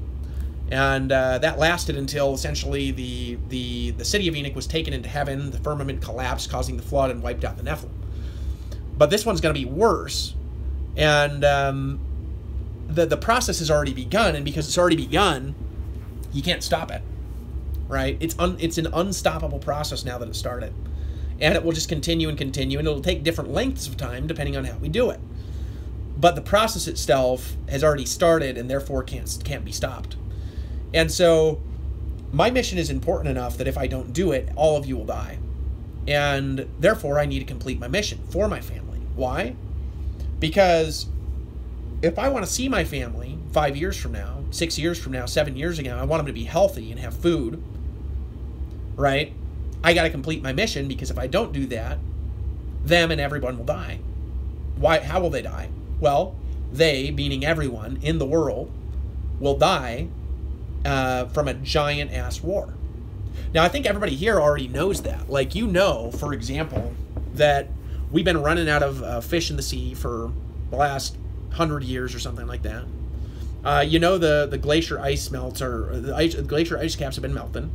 S2: And that lasted until essentially the city of Enoch was taken into heaven, the firmament collapsed, causing the flood and wiped out the Nephilim. But this one's going to be worse, and the process has already begun, and because it's already begun, you can't stop it, right? It's an unstoppable process now that it started, and it will just continue and continue, and it'll take different lengths of time depending on how we do it. But the process itself has already started, and therefore can't be stopped. And so my mission is important enough that if I don't do it, all of you will die. And therefore, I need to complete my mission for my family. Why? Because if I want to see my family 5 years from now, 6 years from now, 7 years ago, I want them to be healthy and have food, right? I got to complete my mission, because if I don't do that, them and everyone will die. Why? How will they die? Well, they, meaning everyone in the world, will die from a giant-ass war. Now, I think everybody here already knows that. Like, you know, for example, that we've been running out of fish in the sea for the last 100 years or something like that. You know, the glacier ice melts, or the glacier ice caps have been melting.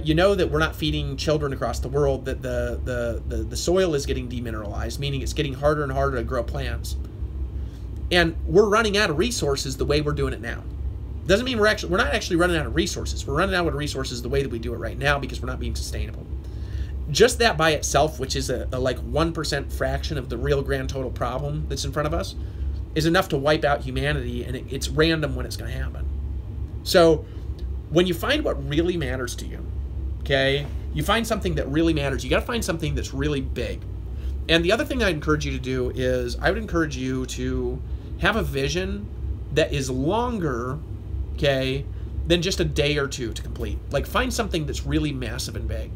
S2: You know that we're not feeding children across the world, that the soil is getting demineralized, meaning it's getting harder and harder to grow plants. And we're running out of resources the way we're doing it now. Doesn't mean we're not actually running out of resources. We're running out of resources the way that we do it right now, because we're not being sustainable. Just that by itself, which is a like 1% fraction of the real grand total problem that's in front of us, is enough to wipe out humanity, and it's random when it's going to happen. So when you find what really matters to you, okay, you find something that really matters. You got to find something that's really big. And the other thing I'd encourage you to do is I would encourage you to have a vision that is longer, okay, than just a day or two to complete. Like, find something that's really massive and big.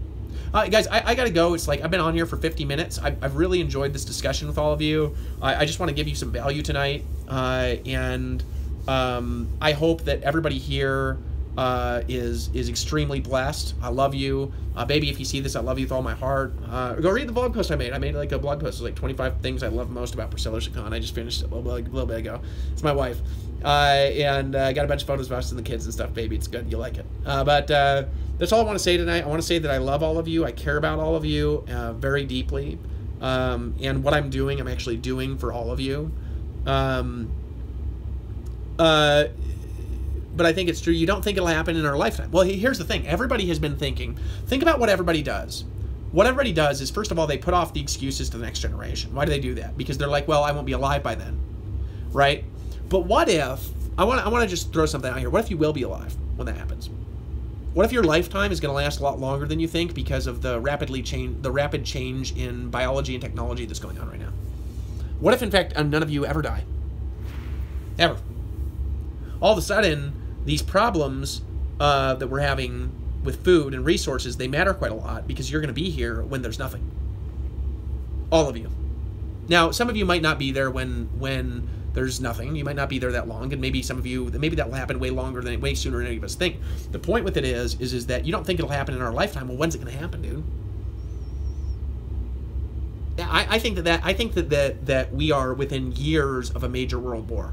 S2: Guys, I gotta go. It's like I've been on here for 50 minutes. I've really enjoyed this discussion with all of you. I just want to give you some value tonight, and I hope that everybody here is extremely blessed. I love you. Baby, if you see this, I love you with all my heart. Go read the blog post I made. I made like a blog post. It's like 25 things I love most about Priscilla Chacon. I just finished it a little bit ago. It's my wife. And I got a bunch of photos of us and the kids and stuff, baby. It's good. You'll like it. But that's all I want to say tonight. I want to say that I love all of you. I care about all of you very deeply. And what I'm doing, I'm actually doing for all of you. But I think it's true. You don't think it'll happen in our lifetime. Well, here's the thing. Everybody has been thinking. Think about what everybody does. What everybody does is, first of all, they put off the excuses to the next generation. Why do they do that? Because they're like, well, I won't be alive by then, right? But what if, I want to just throw something out here. What if you will be alive when that happens? What if your lifetime is going to last a lot longer than you think because of the rapid change in biology and technology that's going on right now? What if, in fact, none of you ever die? ever. All of a sudden, these problems that we're having with food and resources, they matter quite a lot because you're going to be here when there's nothing. All of you. Now, some of you might not be there when there's nothing. You might not be there that long, and maybe some of you, maybe that will happen way sooner than any of us think. The point with it is that you don't think it'll happen in our lifetime. Well, when's it going to happen, dude? I think that we are within years of a major world war.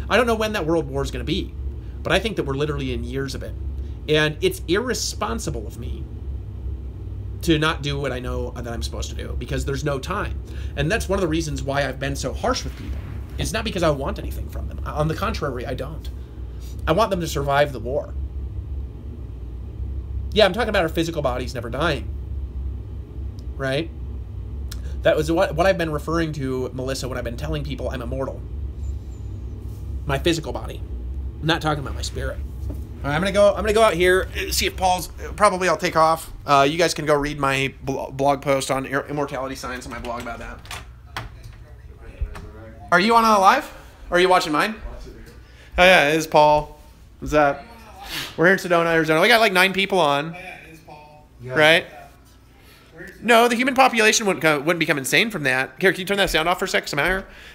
S2: I don't know when that world war is going to be, but I think that we're literally in years of it. And it's irresponsible of me to not do what I know that I'm supposed to do because there's no time. And that's one of the reasons why I've been so harsh with people. It's not because I want anything from them. On the contrary, I don't. I want them to survive the war. Yeah, I'm talking about our physical bodies never dying. Right? That was what I've been referring to, Melissa, when I've been telling people I'm immortal. My physical body. I'm not talking about my spirit. All right, I'm gonna go out here, see if Paul's, probably I'll take off. You guys can go read my blog post on immortality science on my blog about that. Are you on live? Or are you watching mine? Oh yeah, it is Paul. What's that? We're here in Sedona, Arizona. We got like 9 people on. Right? No, the human population wouldn't become insane from that. Here, can you turn that sound off for a sec?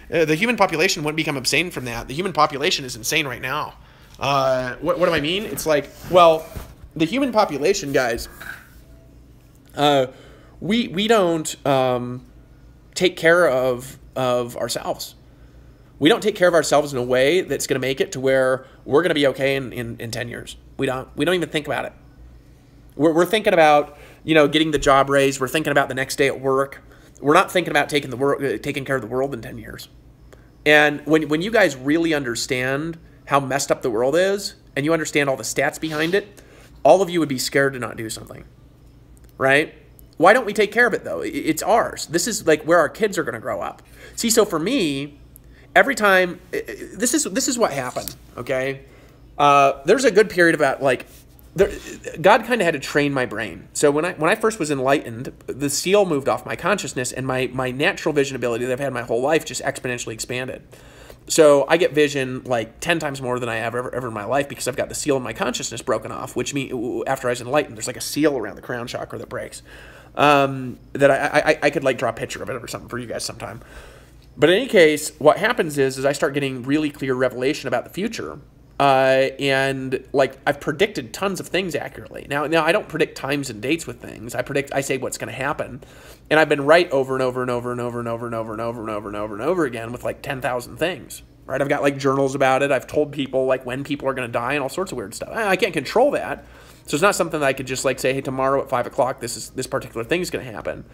S2: The human population wouldn't become insane from that. The human population is insane right now. What do I mean? It's like, well, the human population, guys, we don't take care of ourselves. We don't take care of ourselves in a way that's going to make it to where we're going to be okay in 10 years. We don't even think about it. We're thinking about, getting the job raise. We're thinking about the next day at work. We're not thinking about taking care of the world in 10 years. And when you guys really understand how messed up the world is, and you understand all the stats behind it, all of you would be scared to not do something, right? Why don't we take care of it, though? It's ours. This is like where our kids are going to grow up. See, so for me, every time, this is what happened, okay? There's a good period about, God kind of had to train my brain. So when I first was enlightened, the seal moved off my consciousness, and my natural vision ability that I've had my whole life just exponentially expanded. So I get vision like 10 times more than I have ever in my life because I've got the seal of my consciousness broken off, which means after I was enlightened, there's like a seal around the crown chakra that breaks. That I could like draw a picture of it or something for you guys sometime. But in any case, what happens is I start getting really clear revelation about the future. And like I've predicted tons of things accurately. Now I don't predict times and dates with things. I say what's going to happen. And I've been right over and over and over and over and over and over and over and over and over and over again with like 10,000 things, right? I've got like journals about it. I've told people like when people are going to die and all sorts of weird stuff. I can't control that. So it's not something that I could just like say, hey, tomorrow at 5 o'clock, this particular thing is going to happen.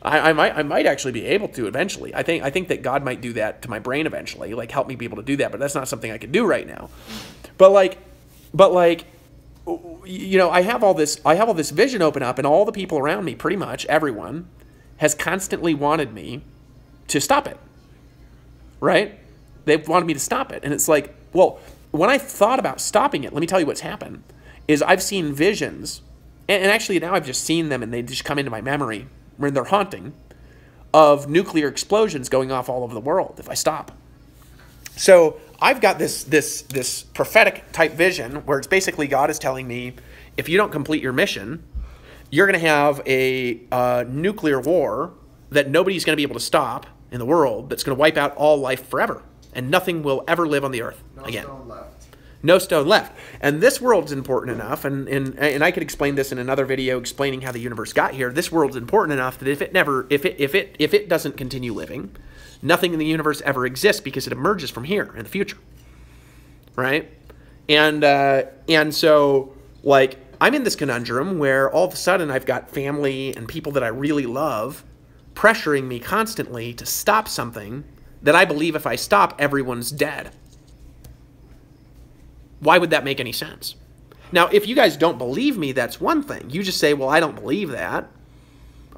S2: I might actually be able to eventually. I think that God might do that to my brain eventually, like help me be able to do that. But that's not something I could do right now. But I have all this vision open up, and all the people around me, pretty much everyone, has constantly wanted me to stop it. Right? They've wanted me to stop it, and it's like, well, when I thought about stopping it, let me tell you what's happened. Is I've seen visions, and actually now I've just seen them, and they just come into my memory when they're haunting, of nuclear explosions going off all over the world if I stop. So I've got this prophetic type vision where it's basically God is telling me, if you don't complete your mission, you're going to have a nuclear war that nobody's going to be able to stop in the world that's going to wipe out all life forever, and nothing will ever live on the earth again. No stone left. No stone left. And this world's important enough, and I could explain this in another video explaining how the universe got here. This world's important enough that if it doesn't continue living, nothing in the universe ever exists because it emerges from here in the future. Right? And so like I'm in this conundrum where all of a sudden I've got family and people that I really love pressuring me constantly to stop something that I believe if I stop, everyone's dead. Why would that make any sense? Now, if you guys don't believe me, that's one thing. You just say, well, I don't believe that.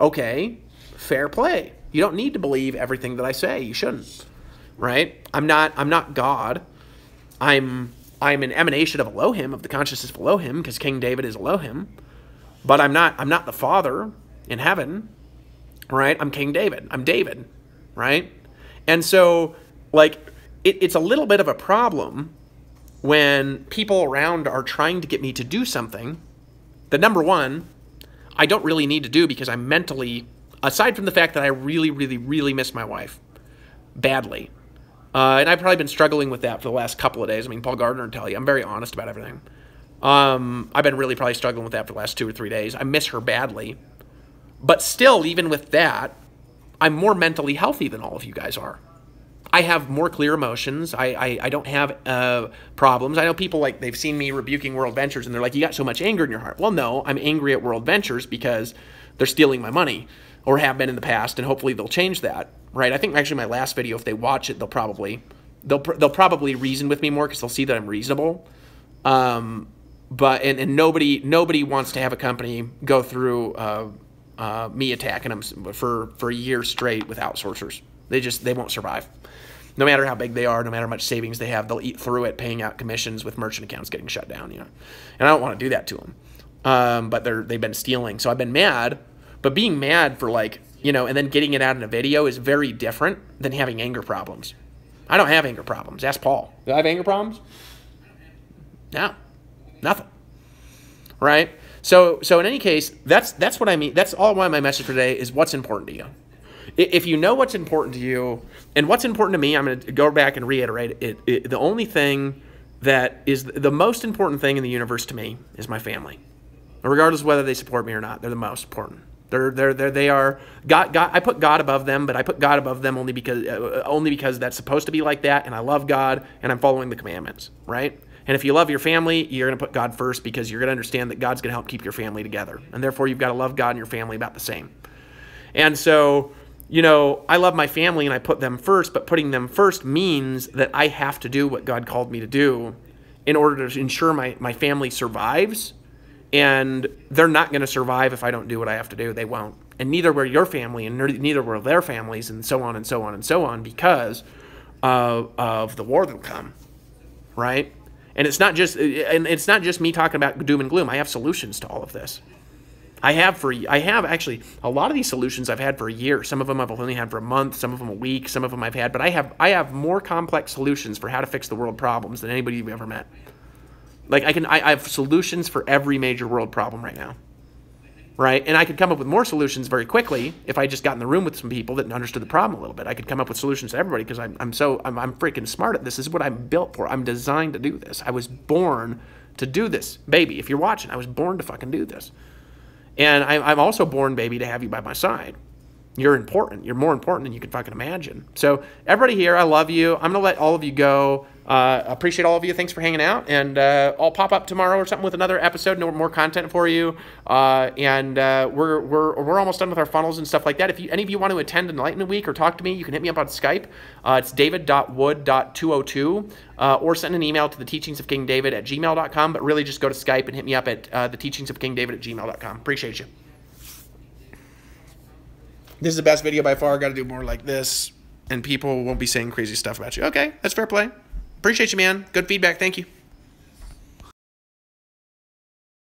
S2: Okay, fair play. You don't need to believe everything that I say. You shouldn't, right? I'm not God. I'm an emanation of Elohim, of the consciousness of Elohim, because King David is Elohim. But I'm not the Father in heaven, right? I'm King David. I'm David, right? And so, like, it's a little bit of a problem when people around are trying to get me to do something that, number one, I don't really need to do because I'm mentally, aside from the fact that I really, really, really miss my wife badly. And I've probably been struggling with that for the last couple of days. I mean, Paul Gardner will tell you, I'm very honest about everything. I've been really probably struggling with that for the last 2 or 3 days. I miss her badly. But still, even with that, I'm more mentally healthy than all of you guys are. I have more clear emotions. I don't have problems. I know people, like, they've seen me rebuking World Ventures, and they're like, you got so much anger in your heart. Well, no, I'm angry at World Ventures because they're stealing my money, or have been in the past, and hopefully they'll change that, right? I think actually my last video, if they watch it, they'll probably reason with me more because they'll see that I'm reasonable. But nobody wants to have a company go through me attacking them for years straight with outsourcers. They won't survive. No matter how big they are, no matter how much savings they have, they'll eat through it, paying out commissions with merchant accounts getting shut down, you know. And I don't want to do that to them. But they've been stealing. So I've been mad, but being mad for, like, you know, and then getting it out in a video is very different than having anger problems. I don't have anger problems. Ask Paul. Do I have anger problems? No. Nothing. Right? So in any case, that's what I mean. That's all why my message for today is what's important to you. If you know what's important to you, and what's important to me, I'm going to go back and reiterate it. The only thing that is the most important thing in the universe to me is my family. Regardless of whether they support me or not, they're the most important. They are God. I put God above them, but I put God above them only because that's supposed to be like that, and I love God, and I'm following the commandments, right? And if you love your family, you're going to put God first because you're going to understand that God's going to help keep your family together. And therefore, you've got to love God and your family about the same. And so, you know, I love my family and I put them first, but putting them first means that I have to do what God called me to do in order to ensure my family survives. And they're not going to survive if I don't do what I have to do. They won't. And neither will your family, and neither will their families, and so on and so on and so on, because of the war that'll come, right? And it's not just me talking about doom and gloom. I have solutions to all of this. I have actually a lot of these solutions I've had for a year. Some of them I've only had for a month, some of them a week, some of them I've had, but I have more complex solutions for how to fix the world problems than anybody you've ever met. Like I have solutions for every major world problem right now. Right? And I could come up with more solutions very quickly if I just got in the room with some people that understood the problem a little bit. I could come up with solutions to everybody because I'm freaking smart at this. This is what I'm built for. I'm designed to do this. I was born to do this. Baby, if you're watching, I was born to fucking do this. And I'm also born, baby, to have you by my side. You're important. You're more important than you could fucking imagine. So everybody here, I love you. I'm going to let all of you go. Appreciate all of you. Thanks for hanging out. And I'll pop up tomorrow or something with another episode, no more content for you. We're almost done with our funnels and stuff like that. If any of you want to attend Enlightenment Week or talk to me, you can hit me up on Skype. It's david.wood.202 or send an email to theteachingsofkingdavid@gmail.com. But really just go to Skype and hit me up at theteachingsofkingdavid@gmail.com. Appreciate you. This is the best video by far. Got to do more like this, and people won't be saying crazy stuff about you. Okay, that's fair play. Appreciate you, man. Good feedback. Thank you.